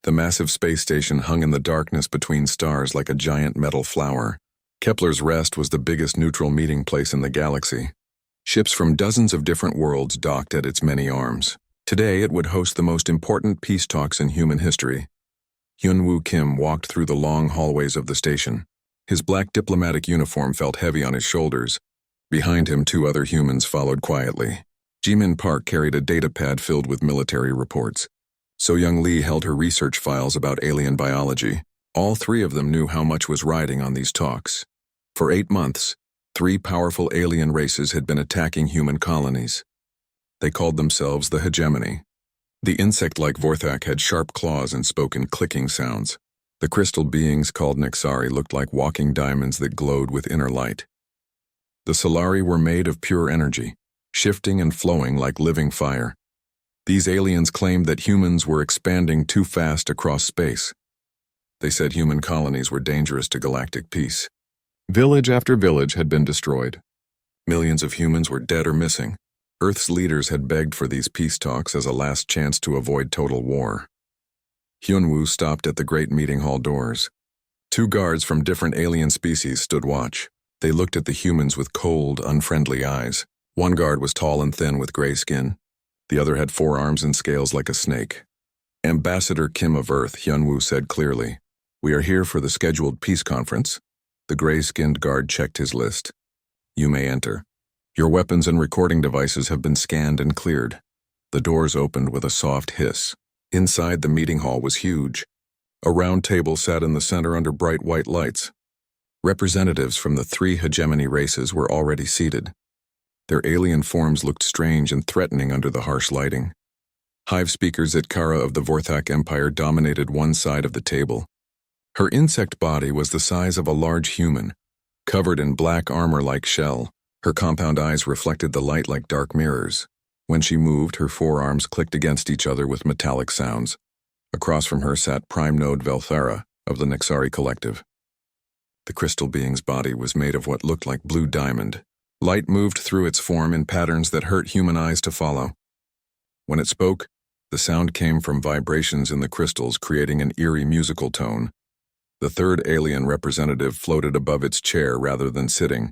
The massive space station hung in the darkness between stars like a giant metal flower. Kepler's Rest was the biggest neutral meeting place in the galaxy. Ships from dozens of different worlds docked at its many arms. Today it would host the most important peace talks in human history. Hyun-Woo Kim walked through the long hallways of the station. His black diplomatic uniform felt heavy on his shoulders. Behind him, two other humans followed quietly. Jimin Park carried a datapad filled with military reports. So-Young Lee held her research files about alien biology. All three of them knew how much was riding on these talks. For 8 months, 3 powerful alien races had been attacking human colonies. They called themselves the hegemony. The insect-like Vorthak had sharp claws and spoke in clicking sounds. The crystal beings called Nixari looked like walking diamonds that glowed with inner light. The Solari were made of pure energy, shifting and flowing like living fire. These aliens claimed that humans were expanding too fast across space. They said human colonies were dangerous to galactic peace. Village after village had been destroyed. Millions of humans were dead or missing. Earth's leaders had begged for these peace talks as a last chance to avoid total war. Hyun-Woo stopped at the great meeting hall doors. 2 guards from different alien species stood watch. They looked at the humans with cold, unfriendly eyes. One guard was tall and thin with gray skin. The other had 4 arms and scales like a snake. Ambassador Kim of Earth, Hyun-Woo said clearly. "We are here for the scheduled peace conference." The gray-skinned guard checked his list. "You may enter. Your weapons and recording devices have been scanned and cleared." The doors opened with a soft hiss. Inside, the meeting hall was huge. A round table sat in the center under bright white lights. Representatives from the 3 hegemony races were already seated. Their alien forms looked strange and threatening under the harsh lighting. Hive speaker Zitkara of the Vorthak Empire dominated one side of the table. Her insect body was the size of a large human, covered in black armor-like shell. Her compound eyes reflected the light like dark mirrors. When she moved, her forearms clicked against each other with metallic sounds. Across from her sat Prime Node Velthara of the Nixari Collective. The crystal being's body was made of what looked like blue diamond. Light moved through its form in patterns that hurt human eyes to follow. When it spoke, the sound came from vibrations in the crystals, creating an eerie musical tone. The 3rd alien representative floated above its chair rather than sitting.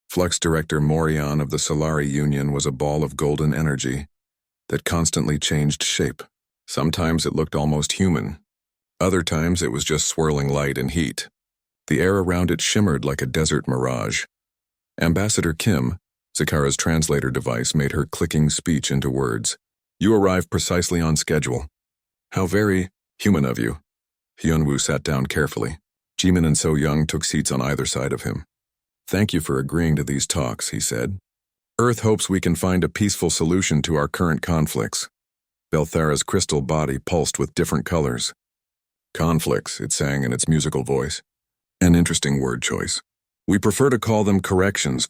Flux Director Morion of the Solari Union was a ball of golden energy that constantly changed shape. Sometimes it looked almost human. Other times it was just swirling light and heat. The air around it shimmered like a desert mirage. Ambassador Kim, Zakara's translator device, made her clicking speech into words. "You arrived precisely on schedule. How very human of you." Hyun-Woo sat down carefully. Jimin and So-Young took seats on either side of him. "Thank you for agreeing to these talks," he said. "Earth hopes we can find a peaceful solution to our current conflicts." Belthara's crystal body pulsed with different colors. "Conflicts," it sang in its musical voice. "An interesting word choice. We prefer to call them corrections."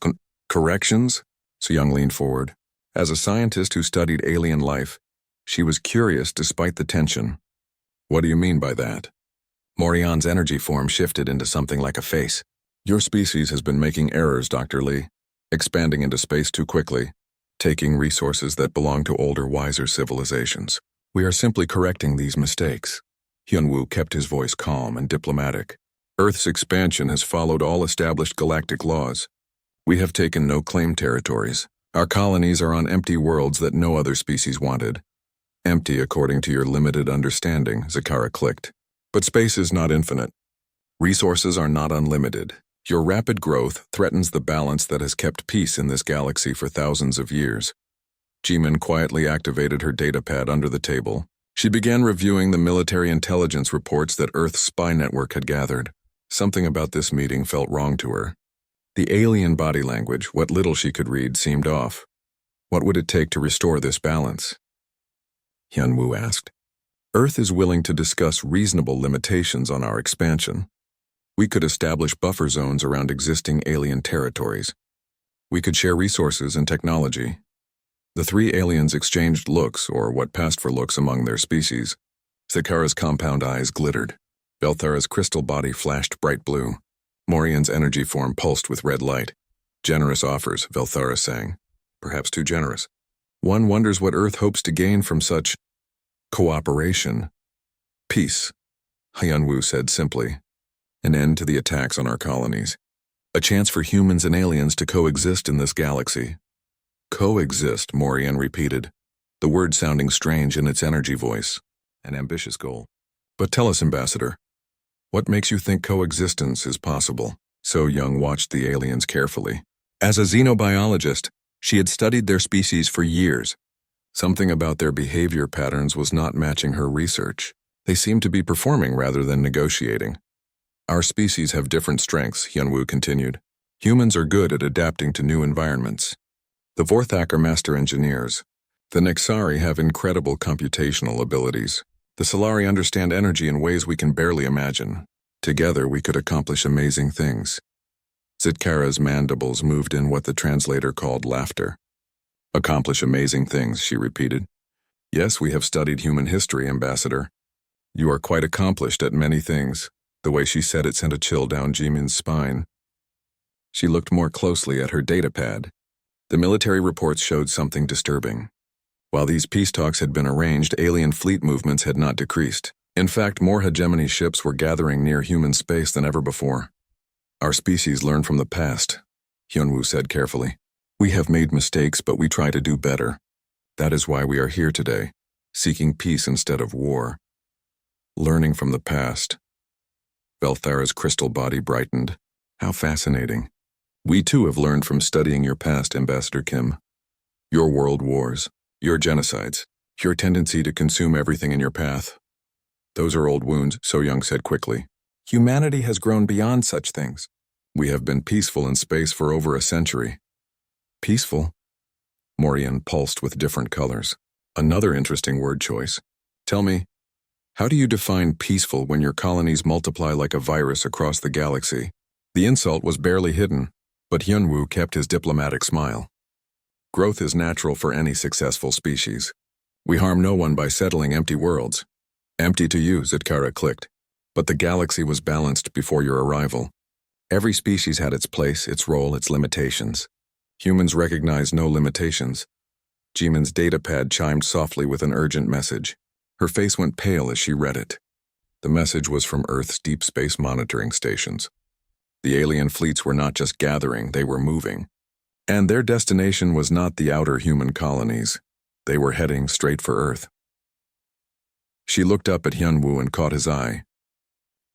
Corrections? So-Young leaned forward. As a scientist who studied alien life, she was curious despite the tension. "What do you mean by that?" Morion's energy form shifted into something like a face. "Your species has been making errors, Dr. Lee, expanding into space too quickly, taking resources that belong to older, wiser civilizations. We are simply correcting these mistakes." Hyun-Woo kept his voice calm and diplomatic. "Earth's expansion has followed all established galactic laws. We have taken no claim territories. Our colonies are on empty worlds that no other species wanted. Empty according to your limited understanding," Zakara clicked. "But space is not infinite. Resources are not unlimited. Your rapid growth threatens the balance that has kept peace in this galaxy for thousands of years." Jimin quietly activated her datapad under the table. She began reviewing the military intelligence reports that Earth's spy network had gathered. Something about this meeting felt wrong to her. The alien body language, what little she could read, seemed off. What would it take to restore this balance? Hyun-Woo asked. "Earth is willing to discuss reasonable limitations on our expansion. We could establish buffer zones around existing alien territories. We could share resources and technology." The 3 aliens exchanged looks, or what passed for looks among their species. Zakara's compound eyes glittered. Belthara's crystal body flashed bright blue. Morion's energy form pulsed with red light. "Generous offers," Belthara sang. "Perhaps too generous. One wonders what Earth hopes to gain from such cooperation." Peace, Hyunwoo said simply. An end to the attacks on our colonies. A chance for humans and aliens to coexist in this galaxy. Coexist, Morian repeated, the word sounding strange in its energy voice. An ambitious goal. But tell us, Ambassador, what makes you think coexistence is possible? So Young watched the aliens carefully. As a xenobiologist, she had studied their species for years. Something about their behavior patterns was not matching her research. They seemed to be performing rather than negotiating. Our species have different strengths, Hyunwoo continued. Humans are good at adapting to new environments. The Vorthak are master engineers. The Nexari have incredible computational abilities. The Solari understand energy in ways we can barely imagine. Together, we could accomplish amazing things. Zitkara's mandibles moved in what the translator called laughter. Accomplish amazing things, she repeated. Yes, we have studied human history, Ambassador. You are quite accomplished at many things. The way she said it sent a chill down Jimin's spine. She looked more closely at her datapad. The military reports showed something disturbing. While these peace talks had been arranged, alien fleet movements had not decreased. In fact, more hegemony ships were gathering near human space than ever before. Our species learned from the past, Hyunwoo said carefully. We have made mistakes, but we try to do better. That is why we are here today, seeking peace instead of war. Learning from the past. Velthara's crystal body brightened. How fascinating. We too have learned from studying your past, Ambassador Kim. Your world wars, your genocides, your tendency to consume everything in your path. Those are old wounds, So Young said quickly. Humanity has grown beyond such things. We have been peaceful in space for over a century. Peaceful? Morian pulsed with different colors. Another interesting word choice. Tell me, how do you define peaceful when your colonies multiply like a virus across the galaxy? The insult was barely hidden, but Hyunwoo kept his diplomatic smile. Growth is natural for any successful species. We harm no one by settling empty worlds. Empty to you, Zitkara clicked. But the galaxy was balanced before your arrival. Every species had its place, its role, its limitations. Humans recognized no limitations. Jimin's datapad chimed softly with an urgent message. Her face went pale as she read it. The message was from Earth's deep space monitoring stations. The alien fleets were not just gathering, they were moving. And their destination was not the outer human colonies. They were heading straight for Earth. She looked up at Hyunwoo and caught his eye.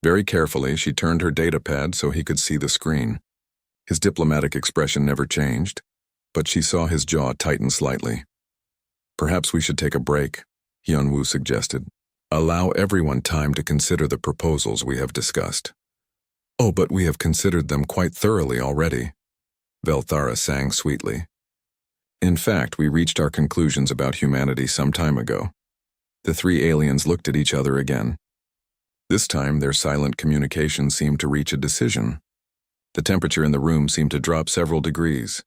Very carefully, she turned her datapad so he could see the screen. His diplomatic expression never changed, but she saw his jaw tighten slightly. Perhaps we should take a break, Hyunwoo suggested. Allow everyone time to consider the proposals we have discussed. Oh, but we have considered them quite thoroughly already, Velthara sang sweetly. In fact, we reached our conclusions about humanity some time ago. The three aliens looked at each other again. This time, their silent communication seemed to reach a decision. The temperature in the room seemed to drop several degrees.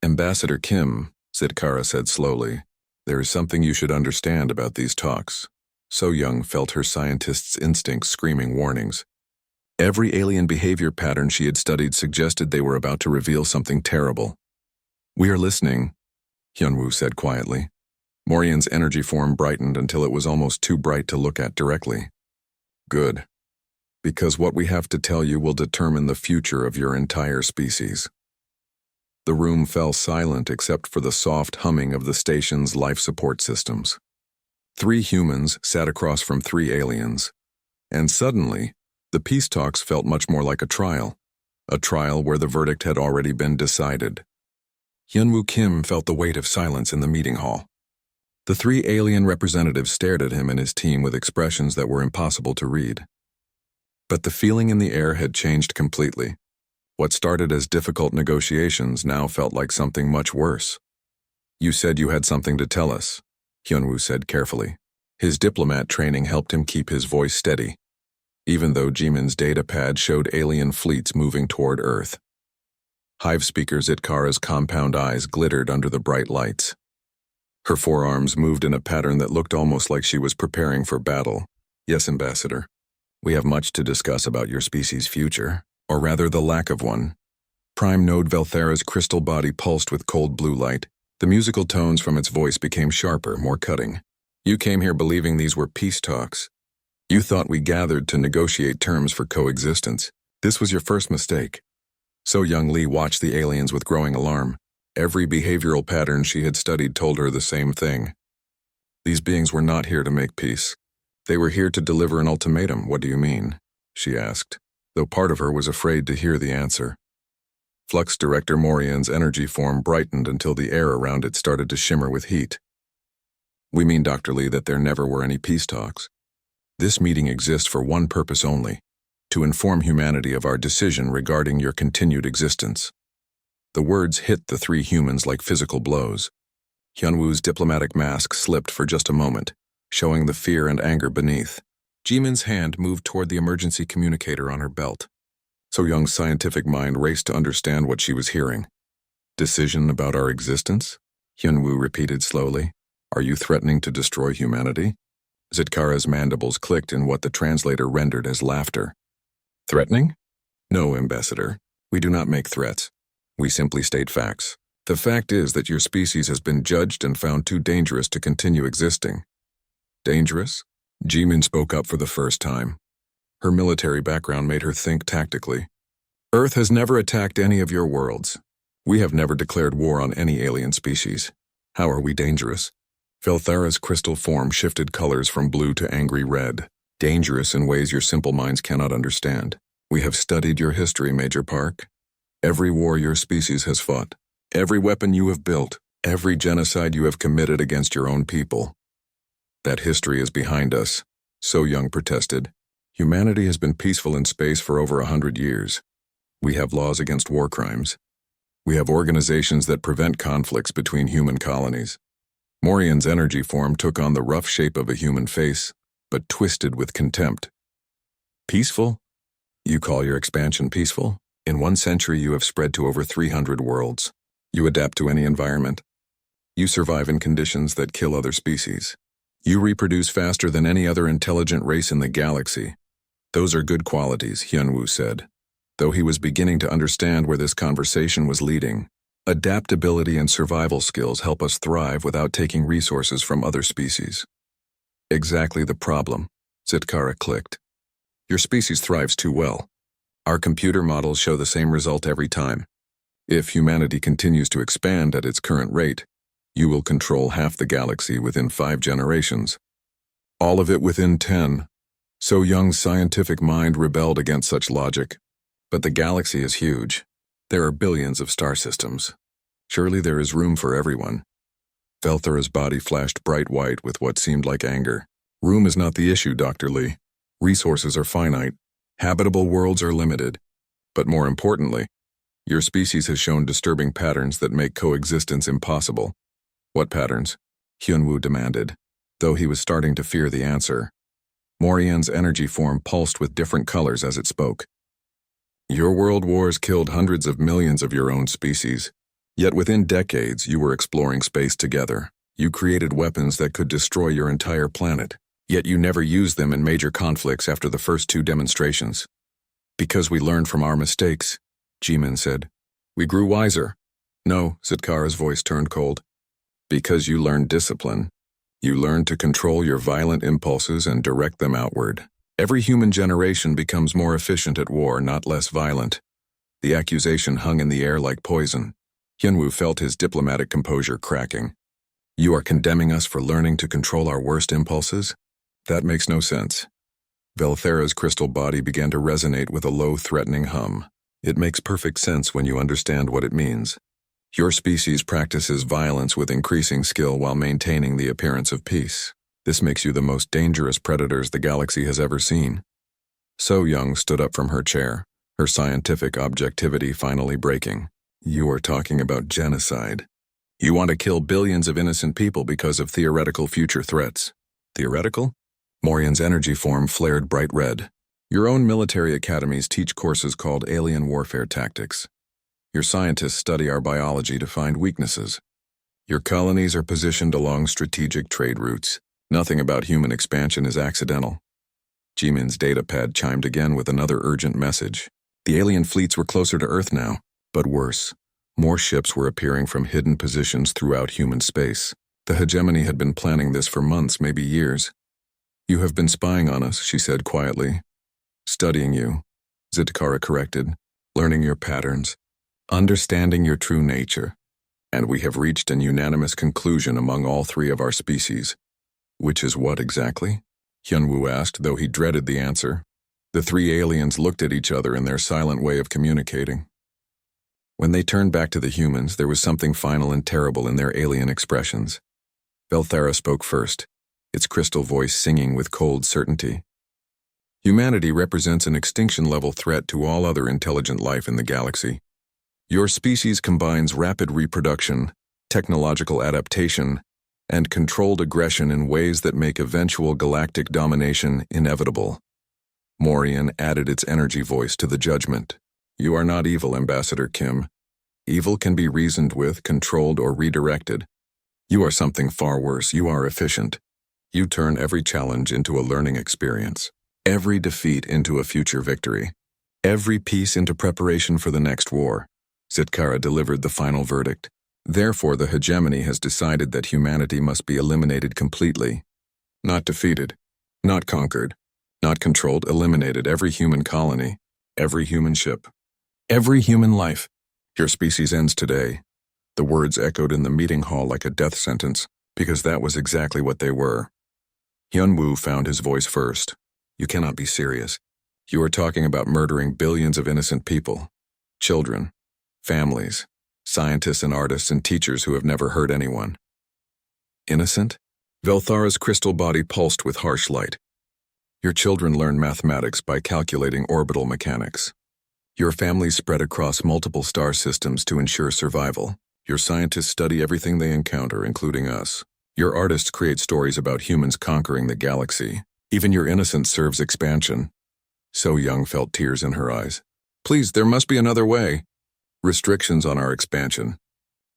Ambassador Kim, Zitkara said slowly, there is something you should understand about these talks. So Young felt her scientist's instincts screaming warnings. Every alien behavior pattern she had studied suggested they were about to reveal something terrible. We are listening, Hyunwoo said quietly. Morian's energy form brightened until it was almost too bright to look at directly. Good. Because what we have to tell you will determine the future of your entire species. The room fell silent except for the soft humming of the station's life support systems. 3 humans sat across from 3 aliens. And suddenly, the peace talks felt much more like a trial where the verdict had already been decided. Hyunwoo Kim felt the weight of silence in the meeting hall. The 3 alien representatives stared at him and his team with expressions that were impossible to read. But the feeling in the air had changed completely. What started as difficult negotiations now felt like something much worse. You said you had something to tell us, Hyunwoo said carefully. His diplomat training helped him keep his voice steady, even though Jimin's datapad showed alien fleets moving toward Earth. Hive speaker Zitkara's compound eyes glittered under the bright lights. Her forearms moved in a pattern that looked almost like she was preparing for battle. Yes, Ambassador. We have much to discuss about your species' future, or rather the lack of one. Prime Node Velthara's crystal body pulsed with cold blue light. The musical tones from its voice became sharper, more cutting. You came here believing these were peace talks. You thought we gathered to negotiate terms for coexistence. This was your first mistake. So Young Lee watched the aliens with growing alarm. Every behavioral pattern she had studied told her the same thing. These beings were not here to make peace. They were here to deliver an ultimatum. What do you mean? She asked, though part of her was afraid to hear the answer. Flux Director Morian's energy form brightened until the air around it started to shimmer with heat. We mean, Dr. Lee, that there never were any peace talks. This meeting exists for one purpose only, to inform humanity of our decision regarding your continued existence. The words hit the three humans like physical blows. Hyunwoo's diplomatic mask slipped for just a moment, showing the fear and anger beneath. Jimin's hand moved toward the emergency communicator on her belt. So Young's scientific mind raced to understand what she was hearing. Decision about our existence? Hyunwoo repeated slowly. Are you threatening to destroy humanity? Zitkara's mandibles clicked in what the translator rendered as laughter. Threatening? No, Ambassador. We do not make threats. We simply state facts. The fact is that your species has been judged and found too dangerous to continue existing. Dangerous? Jimin spoke up for the first time. Her military background made her think tactically. Earth has never attacked any of your worlds. We have never declared war on any alien species. How are we dangerous? Velthara's crystal form shifted colors from blue to angry red. Dangerous in ways your simple minds cannot understand. We have studied your history, Major Park. Every war your species has fought. Every weapon you have built. Every genocide you have committed against your own people. That history is behind us, So Young protested. Humanity has been peaceful in space for over 100 years. We have laws against war crimes. We have organizations that prevent conflicts between human colonies. Morian's energy form took on the rough shape of a human face, but twisted with contempt. Peaceful? You call your expansion peaceful? In 1 century you have spread to over 300 worlds. You adapt to any environment. You survive in conditions that kill other species. You reproduce faster than any other intelligent race in the galaxy. Those are good qualities, Hyunwoo said, though he was beginning to understand where this conversation was leading. Adaptability and survival skills help us thrive without taking resources from other species. Exactly the problem, Zitkara clicked. Your species thrives too well. Our computer models show the same result every time. If humanity continues to expand at its current rate, you will control half the galaxy within 5 generations. All of it within 10. So Young's scientific mind rebelled against such logic. But the galaxy is huge. There are billions of star systems. Surely there is room for everyone. Velthara's body flashed bright white with what seemed like anger. Room is not the issue, Dr. Lee. Resources are finite. Habitable worlds are limited. But more importantly, your species has shown disturbing patterns that make coexistence impossible. What patterns? Hyunwoo demanded, though he was starting to fear the answer. Morian's energy form pulsed with different colors as it spoke. Your world wars killed hundreds of millions of your own species. Yet within decades, you were exploring space together. You created weapons that could destroy your entire planet. Yet you never used them in major conflicts after the first 2 demonstrations. Because we learned from our mistakes, Jimin said. We grew wiser. No, Zitkara's voice turned cold. Because you learned discipline. You learned to control your violent impulses and direct them outward. Every human generation becomes more efficient at war, not less violent. The accusation hung in the air like poison. Hyunwoo felt his diplomatic composure cracking. You are condemning us for learning to control our worst impulses? That makes no sense. Velthara's crystal body began to resonate with a low, threatening hum. It makes perfect sense when you understand what it means. Your species practices violence with increasing skill while maintaining the appearance of peace. This makes you the most dangerous predators the galaxy has ever seen. So Young stood up from her chair, her scientific objectivity finally breaking. You are talking about genocide. You want to kill billions of innocent people because of theoretical future threats. Theoretical? Morian's energy form flared bright red. Your own military academies teach courses called alien warfare tactics. Your scientists study our biology to find weaknesses. Your colonies are positioned along strategic trade routes. Nothing about human expansion is accidental. Jimin's datapad chimed again with another urgent message. The alien fleets were closer to Earth now, but worse. More ships were appearing from hidden positions throughout human space. The hegemony had been planning this for months, maybe years. You have been spying on us, she said quietly. Studying you, Zitkara corrected, learning your patterns, understanding your true nature. And we have reached an unanimous conclusion among all three of our species. Which is what exactly? Hyunwoo asked, though he dreaded the answer. The three aliens looked at each other in their silent way of communicating. When they turned back to the humans, there was something final and terrible in their alien expressions. Velthara spoke first, its crystal voice singing with cold certainty. Humanity represents an extinction-level threat to all other intelligent life in the galaxy. Your species combines rapid reproduction, technological adaptation, and controlled aggression in ways that make eventual galactic domination inevitable. Morian added its energy voice to the judgment. You are not evil, Ambassador Kim. Evil can be reasoned with, controlled, or redirected. You are something far worse. You are efficient. You turn every challenge into a learning experience, every defeat into a future victory, every peace into preparation for the next war. Zitkara delivered the final verdict. Therefore, the hegemony has decided that humanity must be eliminated completely. Not defeated, not conquered, not controlled, eliminated. Every human colony, every human ship, every human life. Your species ends today. The words echoed in the meeting hall like a death sentence, because that was exactly what they were. Hyunwoo found his voice first. You cannot be serious. You are talking about murdering billions of innocent people. Children, families, scientists and artists and teachers who have never hurt anyone. Innocent? Velthara's crystal body pulsed with harsh light. Your children learn mathematics by calculating orbital mechanics. Your families spread across multiple star systems to ensure survival. Your scientists study everything they encounter, including us. Your artists create stories about humans conquering the galaxy. Even your innocence serves expansion. So Young felt tears in her eyes. Please, there must be another way. Restrictions on our expansion.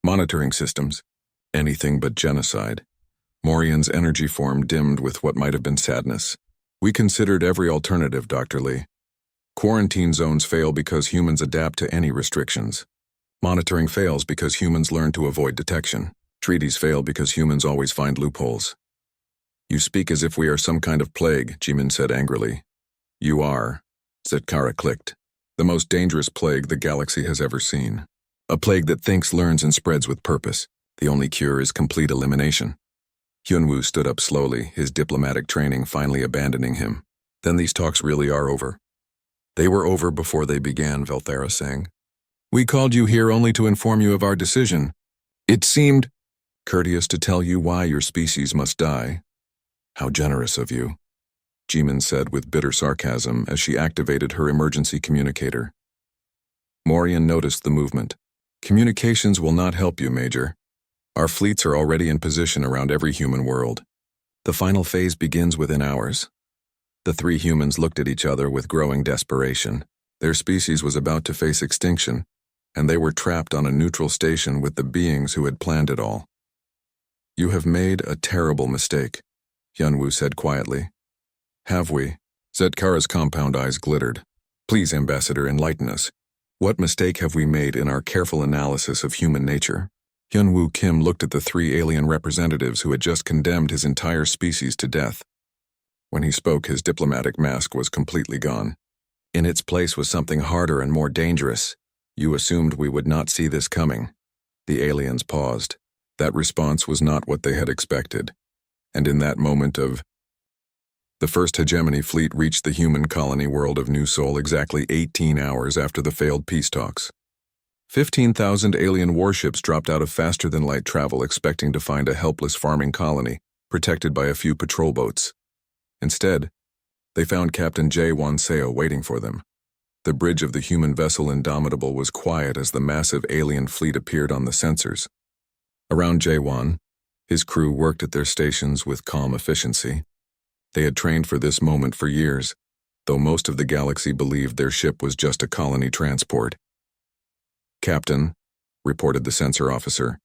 Monitoring systems. Anything but genocide. Morian's energy form dimmed with what might have been sadness. We considered every alternative, Dr. Lee. Quarantine zones fail because humans adapt to any restrictions. Monitoring fails because humans learn to avoid detection. Treaties fail because humans always find loopholes. You speak as if we are some kind of plague, Jimin said angrily. You are, Zitkara clicked. The most dangerous plague the galaxy has ever seen. A plague that thinks, learns, and spreads with purpose. The only cure is complete elimination. Hyunwoo stood up slowly, his diplomatic training finally abandoning him. Then these talks really are over. They were over before they began, Velthara sang. We called you here only to inform you of our decision. It seemed courteous to tell you why your species must die. How generous of you, Jimin said with bitter sarcasm as she activated her emergency communicator. Morian noticed the movement. Communications will not help you, Major. Our fleets are already in position around every human world. The final phase begins within hours. The three humans looked at each other with growing desperation. Their species was about to face extinction, and they were trapped on a neutral station with the beings who had planned it all. You have made a terrible mistake, Hyunwoo said quietly. Have we? Zitkara's compound eyes glittered. Please, Ambassador, enlighten us. What mistake have we made in our careful analysis of human nature? Hyunwoo Kim looked at the three alien representatives who had just condemned his entire species to death. When he spoke, his diplomatic mask was completely gone. In its place was something harder and more dangerous. You assumed we would not see this coming. The aliens paused. That response was not what they had expected. And in that moment of the first hegemony fleet reached the human colony world of New Sol exactly 18 hours after the failed peace talks. 15,000 alien warships dropped out of faster-than-light travel expecting to find a helpless farming colony, protected by a few patrol boats. Instead, they found Captain Jae-won Seo waiting for them. The bridge of the human vessel Indomitable was quiet as the massive alien fleet appeared on the sensors. Around Jae-won, his crew worked at their stations with calm efficiency. They had trained for this moment for years, though most of the galaxy believed their ship was just a colony transport. Captain, reported the sensor officer,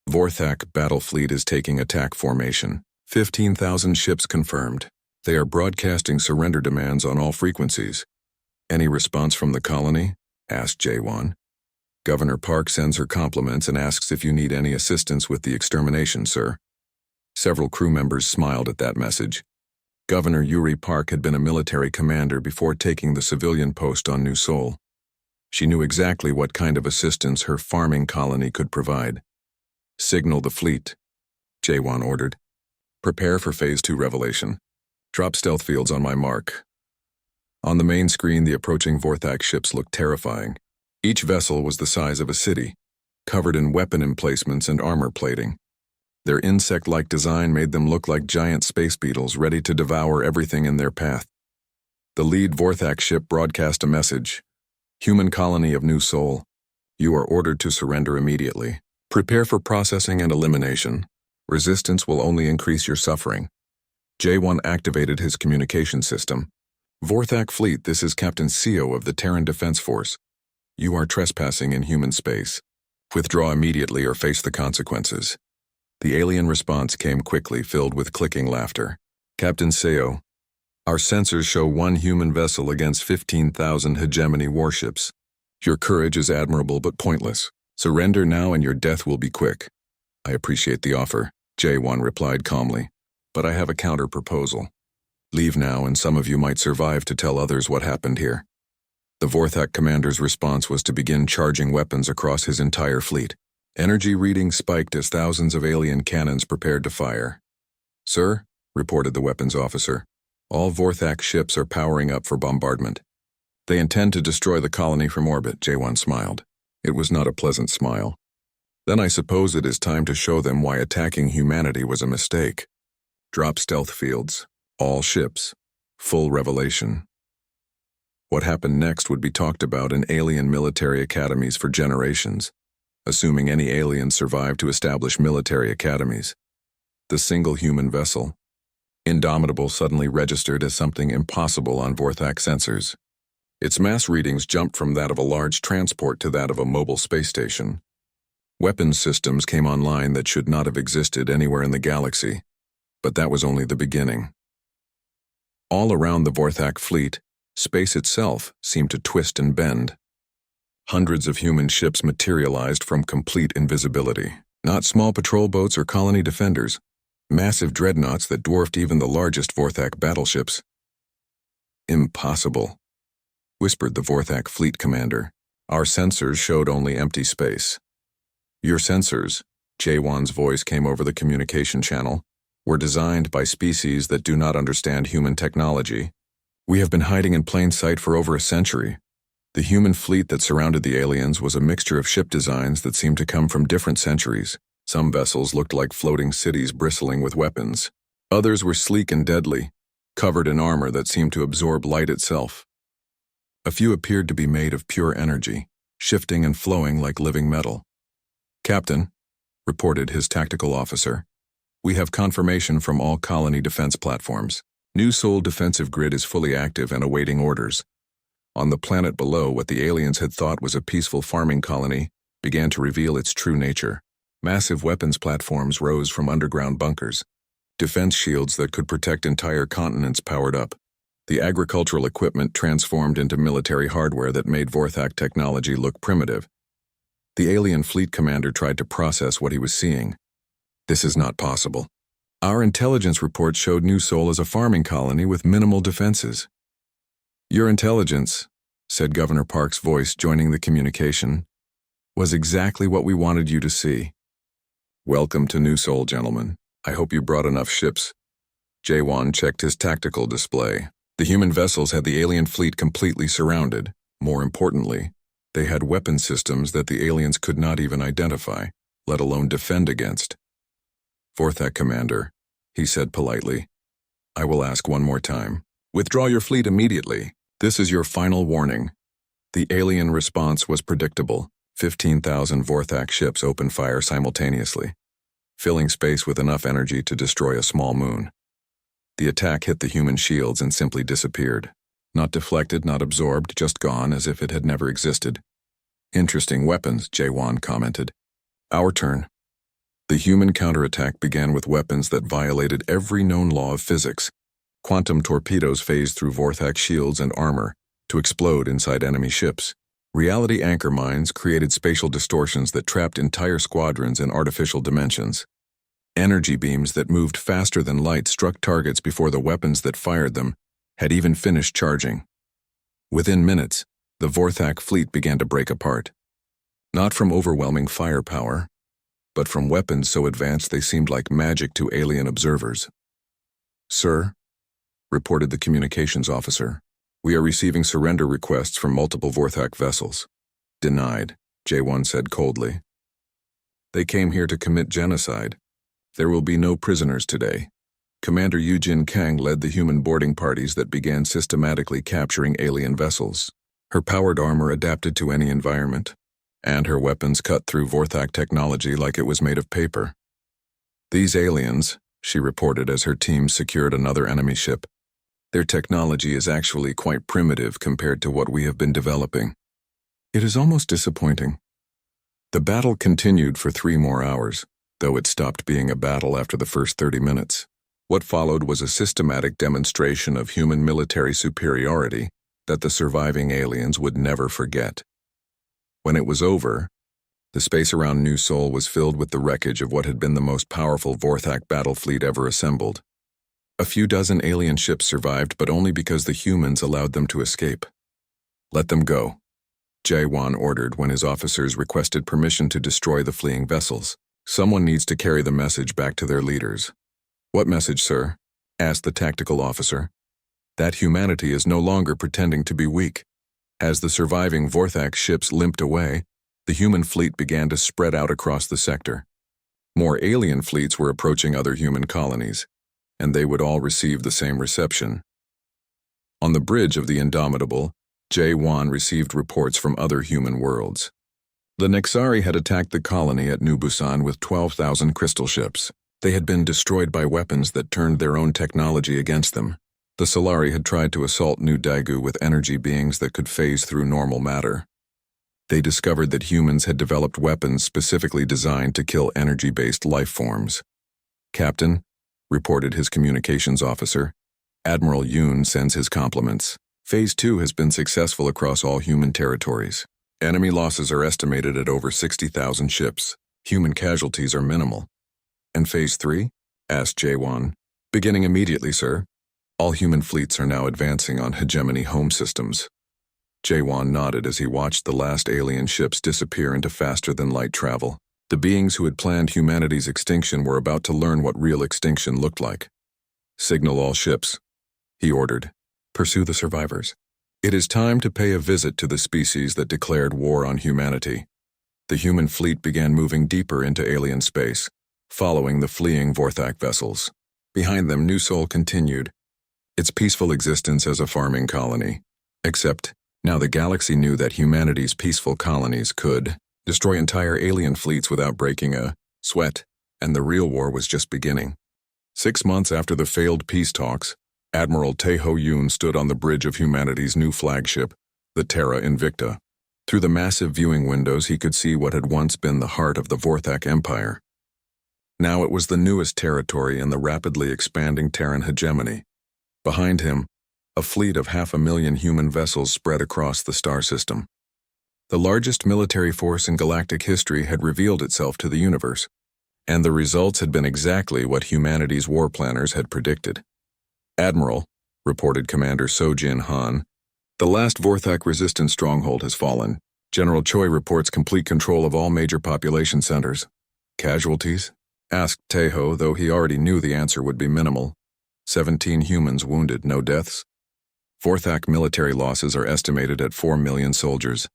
Vorthak battle fleet is taking attack formation. 15,000 ships confirmed. They are broadcasting surrender demands on all frequencies. Any response from the colony? Asked Jae-won. Governor Park sends her compliments and asks if you need any assistance with the extermination, sir. Several crew members smiled at that message. Governor Yuri Park had been a military commander before taking the civilian post on New Seoul. She knew exactly what kind of assistance her farming colony could provide. "Signal the fleet," Jaewon ordered. "Prepare for Phase 2 revelation. Drop stealth fields on my mark." On the main screen, the approaching Vorthak ships looked terrifying. Each vessel was the size of a city, covered in weapon emplacements and armor plating. Their insect-like design made them look like giant space beetles ready to devour everything in their path. The lead Vorthak ship broadcast a message. "Human colony of New Seoul. You are ordered to surrender immediately. Prepare for processing and elimination. Resistance will only increase your suffering." Jaewon activated his communication system. "Vorthak Fleet, this is Captain Seo of the Terran Defense Force. You are trespassing in human space. Withdraw immediately or face the consequences." The alien response came quickly, filled with clicking laughter. "Captain Seo, our sensors show one human vessel against 15,000 hegemony warships. Your courage is admirable but pointless. Surrender now and your death will be quick." "I appreciate the offer," Jaewon replied calmly, "but I have a counter-proposal. Leave now and some of you might survive to tell others what happened here." The Vorthak commander's response was to begin charging weapons across his entire fleet. Energy readings spiked as thousands of alien cannons prepared to fire. "Sir," reported the weapons officer, "all Vorthak ships are powering up for bombardment." "They intend to destroy the colony from orbit," Jaewon smiled. It was not a pleasant smile. "Then I suppose it is time to show them why attacking humanity was a mistake. Drop stealth fields. All ships. Full revelation." What happened next would be talked about in alien military academies for generations, assuming any aliens survived to establish military academies. The single human vessel, Indomitable, suddenly registered as something impossible on Vorthak sensors. Its mass readings jumped from that of a large transport to that of a mobile space station. Weapons systems came online that should not have existed anywhere in the galaxy, but that was only the beginning. All around the Vorthak fleet, space itself seemed to twist and bend. Hundreds of human ships materialized from complete invisibility. Not small patrol boats or colony defenders, massive dreadnoughts that dwarfed even the largest Vorthak battleships. "Impossible," whispered the Vorthak fleet commander. "Our sensors showed only empty space." "Your sensors," Jaewon's voice came over the communication channel, "were designed by species that do not understand human technology. We have been hiding in plain sight for over a century. The human fleet that surrounded the aliens was a mixture of ship designs that seemed to come from different centuries. Some vessels looked like floating cities bristling with weapons. Others were sleek and deadly, covered in armor that seemed to absorb light itself. A few appeared to be made of pure energy, shifting and flowing like living metal." "Captain," reported his tactical officer, "we have confirmation from all colony defense platforms. New Seoul defensive grid is fully active and awaiting orders." On the planet below, what the aliens had thought was a peaceful farming colony began to reveal its true nature. Massive weapons platforms rose from underground bunkers. Defense shields that could protect entire continents powered up. The agricultural equipment transformed into military hardware that made Vorthak technology look primitive. The alien fleet commander tried to process what he was seeing. "This is not possible. Our intelligence report showed New Seoul as a farming colony with minimal defenses." "Your intelligence," said Governor Park's voice joining the communication, "was exactly what we wanted you to see. Welcome to New Seoul, gentlemen. I hope you brought enough ships." Jaewon checked his tactical display. The human vessels had the alien fleet completely surrounded. More importantly, they had weapon systems that the aliens could not even identify, let alone defend against. "Vorthak commander," he said politely, "I will ask one more time. Withdraw your fleet immediately. This is your final warning." The alien response was predictable. 15,000 Vorthak ships opened fire simultaneously, filling space with enough energy to destroy a small moon. The attack hit the human shields and simply disappeared. Not deflected, not absorbed, just gone as if it had never existed. "Interesting weapons," Jaewon commented. "Our turn." The human counterattack began with weapons that violated every known law of physics. Quantum torpedoes phased through Vorthak shields and armor to explode inside enemy ships. Reality anchor mines created spatial distortions that trapped entire squadrons in artificial dimensions. Energy beams that moved faster than light struck targets before the weapons that fired them had even finished charging. Within minutes, the Vorthak fleet began to break apart. Not from overwhelming firepower, but from weapons so advanced they seemed like magic to alien observers. "Sir," reported the communications officer, "we are receiving surrender requests from multiple Vorthak vessels." "Denied," J1 said coldly. "They came here to commit genocide. There will be no prisoners today." Commander Yujin Kang led the human boarding parties that began systematically capturing alien vessels. Her powered armor adapted to any environment, and her weapons cut through Vorthak technology like it was made of paper. "These aliens," she reported as her team secured another enemy ship, "their technology is actually quite primitive compared to what we have been developing. It is almost disappointing." The battle continued for 3 more hours, though it stopped being a battle after the first 30 minutes. What followed was a systematic demonstration of human military superiority that the surviving aliens would never forget. When it was over, the space around New Sol was filled with the wreckage of what had been the most powerful Vorthak battle fleet ever assembled. A few dozen alien ships survived, but only because the humans allowed them to escape. "Let them go," Jae-won ordered when his officers requested permission to destroy the fleeing vessels. "Someone needs to carry the message back to their leaders." "What message, sir?" asked the tactical officer. "That humanity is no longer pretending to be weak." As the surviving Vorthak ships limped away, the human fleet began to spread out across the sector. More alien fleets were approaching other human colonies, and they would all receive the same reception. On the bridge of the Indomitable, Jae-won received reports from other human worlds. The Nexari had attacked the colony at New Busan with 12,000 crystal ships. They had been destroyed by weapons that turned their own technology against them. The Solari had tried to assault New Daegu with energy beings that could phase through normal matter. They discovered that humans had developed weapons specifically designed to kill energy-based life forms. "Captain," reported his communications officer, "Admiral Yoon sends his compliments. Phase 2 has been successful across all human territories. Enemy losses are estimated at over 60,000 ships. Human casualties are minimal." "And Phase 3? asked Jae-won. "Beginning immediately, sir. All human fleets are now advancing on hegemony home systems." Jae-won nodded as he watched the last alien ships disappear into faster-than-light travel. The beings who had planned humanity's extinction were about to learn what real extinction looked like. "Signal all ships," he ordered. "Pursue the survivors. It is time to pay a visit to the species that declared war on humanity." The human fleet began moving deeper into alien space, following the fleeing Vorthak vessels. Behind them, New Sol continued its peaceful existence as a farming colony. Except, now the galaxy knew that humanity's peaceful colonies could destroy entire alien fleets without breaking a sweat, and the real war was just beginning. 6 months after the failed peace talks, Admiral Tae-ho Yoon stood on the bridge of humanity's new flagship, the Terra Invicta. Through the massive viewing windows he could see what had once been the heart of the Vorthak Empire. Now it was the newest territory in the rapidly expanding Terran hegemony. Behind him, a fleet of 500,000 human vessels spread across the star system. The largest military force in galactic history had revealed itself to the universe, and the results had been exactly what humanity's war planners had predicted. "Admiral," reported Commander Sojin Han, "the last Vorthak resistance stronghold has fallen. General Choi reports complete control of all major population centers." "Casualties?" asked Tae-ho, though he already knew the answer would be minimal. 17 humans wounded, no deaths. Vorthak military losses are estimated at 4 million soldiers.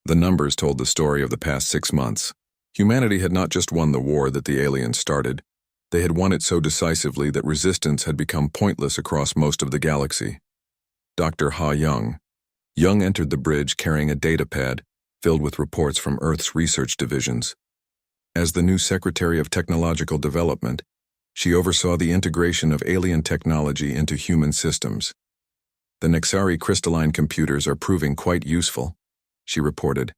The numbers told the story of the past 6 months. Humanity had not just won the war that the aliens started. They had won it so decisively that resistance had become pointless across most of the galaxy. Dr. Ha Young. Young entered the bridge carrying a datapad filled with reports from Earth's research divisions. As the new Secretary of Technological Development, she oversaw the integration of alien technology into human systems. "The Nexari crystalline computers are proving quite useful," she reported.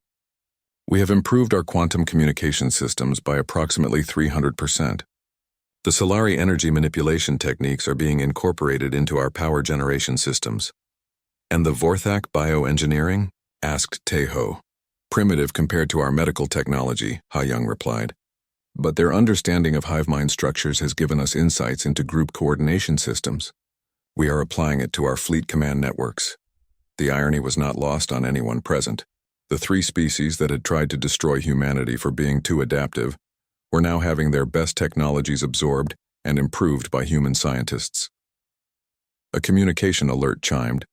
"We have improved our quantum communication systems by approximately 300%. The Solari energy manipulation techniques are being incorporated into our power generation systems." "And the Vorthak bioengineering?" asked Tae-ho. "Primitive compared to our medical technology," Ha Young replied. But their understanding of hive mind structures has given us insights into group coordination systems. We are applying it to our fleet command networks. The irony was not lost on anyone present. The three species that had tried to destroy humanity for being too adaptive were now having their best technologies absorbed and improved by human scientists. A communication alert chimed,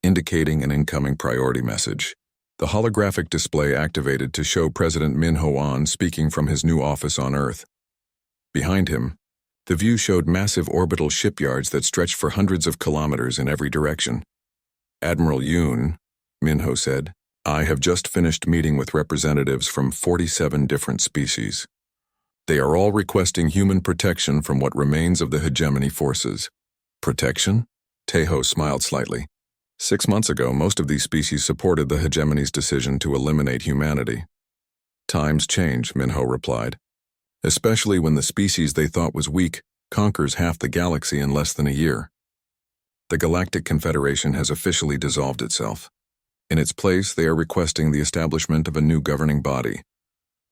indicating an incoming priority message. The holographic display activated to show President Min Ho-an speaking from his new office on Earth. Behind him, the view showed massive orbital shipyards that stretched for hundreds of kilometers in every direction. Admiral Yoon, Min-ho said, I have just finished meeting with representatives from 47 different species. They are all requesting human protection from what remains of the hegemony forces. Protection? Taeho smiled slightly. 6 months ago, most of these species supported the hegemony's decision to eliminate humanity. Times change, Min-ho replied. Especially when the species they thought was weak conquers half the galaxy in less than a year. The Galactic Confederation has officially dissolved itself. In its place, they are requesting the establishment of a new governing body.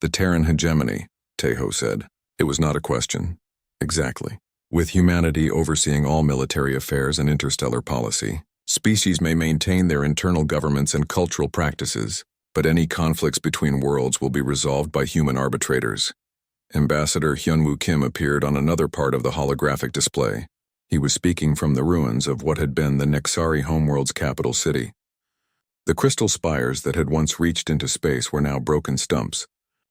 The Terran hegemony, Taeho said. It was not a question. Exactly. With humanity overseeing all military affairs and interstellar policy, species may maintain their internal governments and cultural practices, but any conflicts between worlds will be resolved by human arbitrators. Ambassador Hyunwoo Kim appeared on another part of the holographic display. He was speaking from the ruins of what had been the Nexari homeworld's capital city. The crystal spires that had once reached into space were now broken stumps,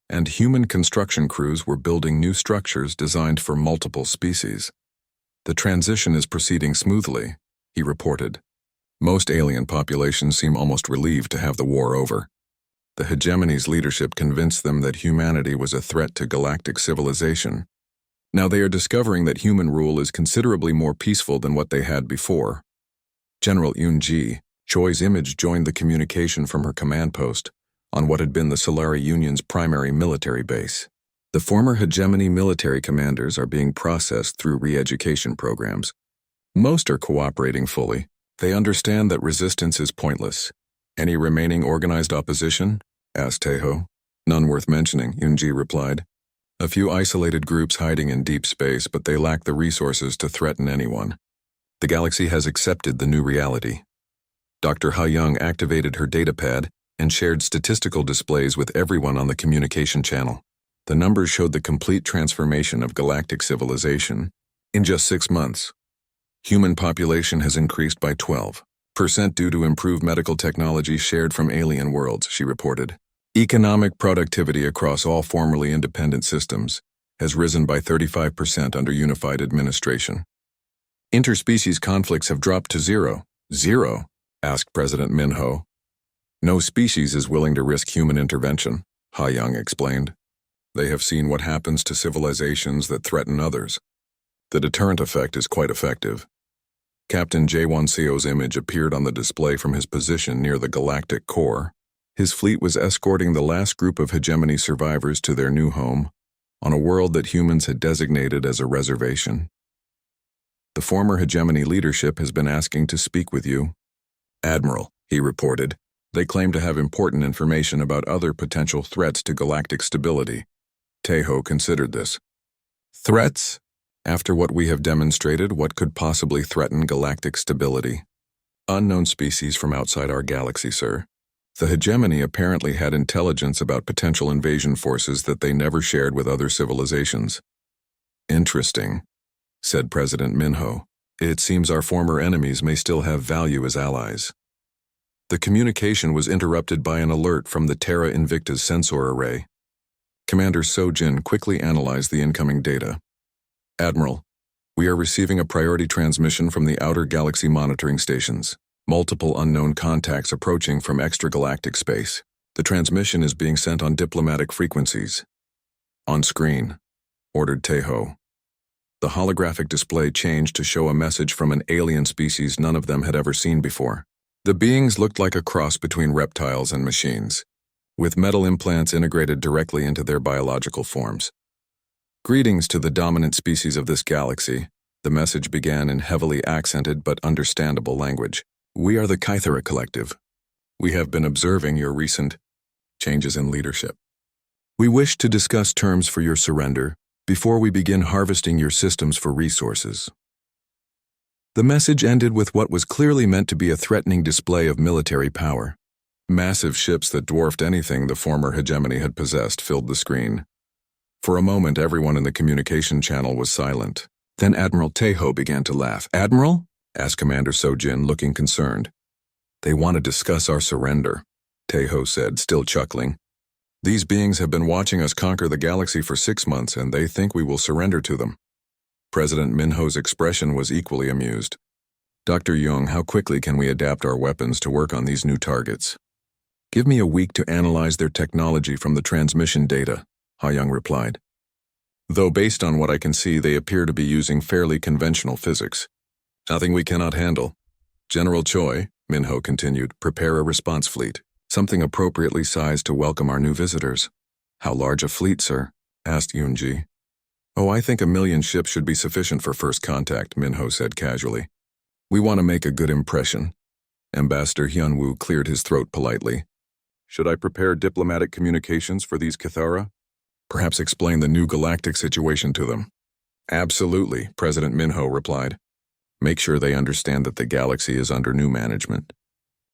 and human construction crews were building new structures designed for multiple species. The transition is proceeding smoothly, he reported. Most alien populations seem almost relieved to have the war over. The hegemony's leadership convinced them that humanity was a threat to galactic civilization. Now they are discovering that human rule is considerably more peaceful than what they had before. General Yoon-ji, Choi's image joined the communication from her command post on what had been the Solari Union's primary military base. The former hegemony military commanders are being processed through re-education programs. Most are cooperating fully. They understand that resistance is pointless. Any remaining organized opposition? Asked Taeho. None worth mentioning, Yoon-ji replied. A few isolated groups hiding in deep space, but they lack the resources to threaten anyone. The galaxy has accepted the new reality. Dr. Ha-young activated her datapad and shared statistical displays with everyone on the communication channel. The numbers showed the complete transformation of galactic civilization. In just 6 months, human population has increased by 12% due to improved medical technology shared from alien worlds, she reported. Economic productivity across all formerly independent systems has risen by 35% under unified administration. Interspecies conflicts have dropped to zero. Zero? Asked President Min-ho. No species is willing to risk human intervention, Ha-young explained. They have seen what happens to civilizations that threaten others. The deterrent effect is quite effective. Captain Jaewon-seo's image appeared on the display from his position near the galactic core. His fleet was escorting the last group of hegemony survivors to their new home, on a world that humans had designated as a reservation. The former hegemony leadership has been asking to speak with you. Admiral, he reported. They claim to have important information about other potential threats to galactic stability. Taeho considered this. Threats? After what we have demonstrated, what could possibly threaten galactic stability? Unknown species from outside our galaxy, sir. The hegemony apparently had intelligence about potential invasion forces that they never shared with other civilizations. Interesting, said President Min-ho. It seems our former enemies may still have value as allies. The communication was interrupted by an alert from the Terra Invicta's sensor array. Commander So-jin quickly analyzed the incoming data. Admiral, we are receiving a priority transmission from the outer galaxy monitoring stations. Multiple unknown contacts approaching from extragalactic space. The transmission is being sent on diplomatic frequencies. On screen, ordered Taeho. The holographic display changed to show a message from an alien species none of them had ever seen before. The beings looked like a cross between reptiles and machines, with metal implants integrated directly into their biological forms. Greetings to the dominant species of this galaxy, the message began in heavily accented but understandable language. We are the Kythera Collective. We have been observing your recent changes in leadership. We wish to discuss terms for your surrender before we begin harvesting your systems for resources. The message ended with what was clearly meant to be a threatening display of military power. Massive ships that dwarfed anything the former hegemony had possessed filled the screen. For a moment, everyone in the communication channel was silent. Then Admiral Taeho began to laugh. "Admiral?" asked Commander Sojin, looking concerned. "They want to discuss our surrender," Taeho said, still chuckling. "These beings have been watching us conquer the galaxy for 6 months, and they think we will surrender to them." President Minho's expression was equally amused. "Dr. Jung, how quickly can we adapt our weapons to work on these new targets?" "Give me a week to analyze their technology from the transmission data," Ha-Young replied. "Though based on what I can see, they appear to be using fairly conventional physics. Nothing we cannot handle. General Choi," Minho continued, "prepare a response fleet, something appropriately sized to welcome our new visitors." "How large a fleet, sir?" asked Yoonji. "Oh, I think 1,000,000 ships should be sufficient for first contact," Minho said casually. "We want to make a good impression." Ambassador Hyunwoo cleared his throat politely. "Should I prepare diplomatic communications for these Kithara? Perhaps explain the new galactic situation to them." "Absolutely," President Minho replied. "Make sure they understand that the galaxy is under new management.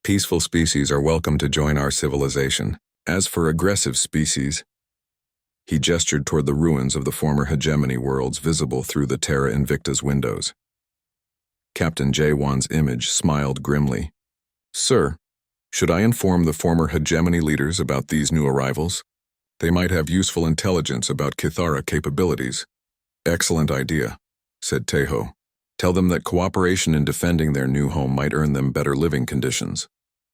Peaceful species are welcome to join our civilization. As for aggressive species..." He gestured toward the ruins of the former hegemony worlds visible through the Terra Invicta's windows. Captain Jaewon's image smiled grimly. "Sir, should I inform the former hegemony leaders about these new arrivals? They might have useful intelligence about Kithara capabilities." "Excellent idea," said Taeho. "Tell them that cooperation in defending their new home might earn them better living conditions."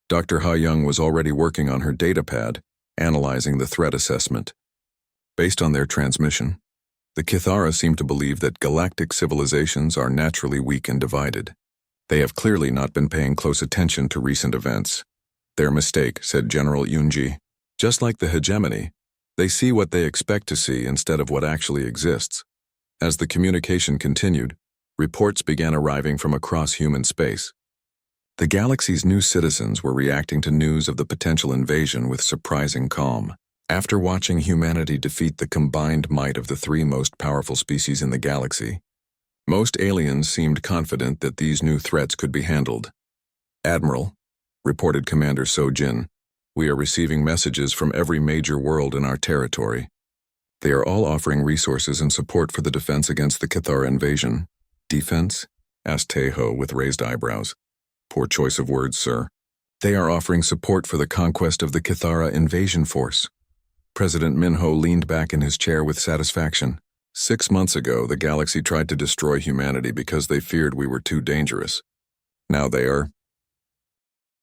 Dr. Ha-Young was already working on her datapad, analyzing the threat assessment. Based on their transmission, the Kithara seem to believe that galactic civilizations are naturally weak and divided. They have clearly not been paying close attention to recent events. "Their mistake," said General Yoonji. "Just like the hegemony, they see what they expect to see instead of what actually exists." As the communication continued, reports began arriving from across human space. The galaxy's new citizens were reacting to news of the potential invasion with surprising calm. After watching humanity defeat the combined might of the 3 most powerful species in the galaxy, most aliens seemed confident that these new threats could be handled. "Admiral," reported Commander Sojin, "we are receiving messages from every major world in our territory. They are all offering resources and support for the defense against the Kithara invasion." "Defense?" asked Taeho with raised eyebrows. "Poor choice of words, sir." "They are offering support for the conquest of the Kithara invasion force." President Minho leaned back in his chair with satisfaction. 6 months ago, the galaxy tried to destroy humanity because they feared we were too dangerous. Now they are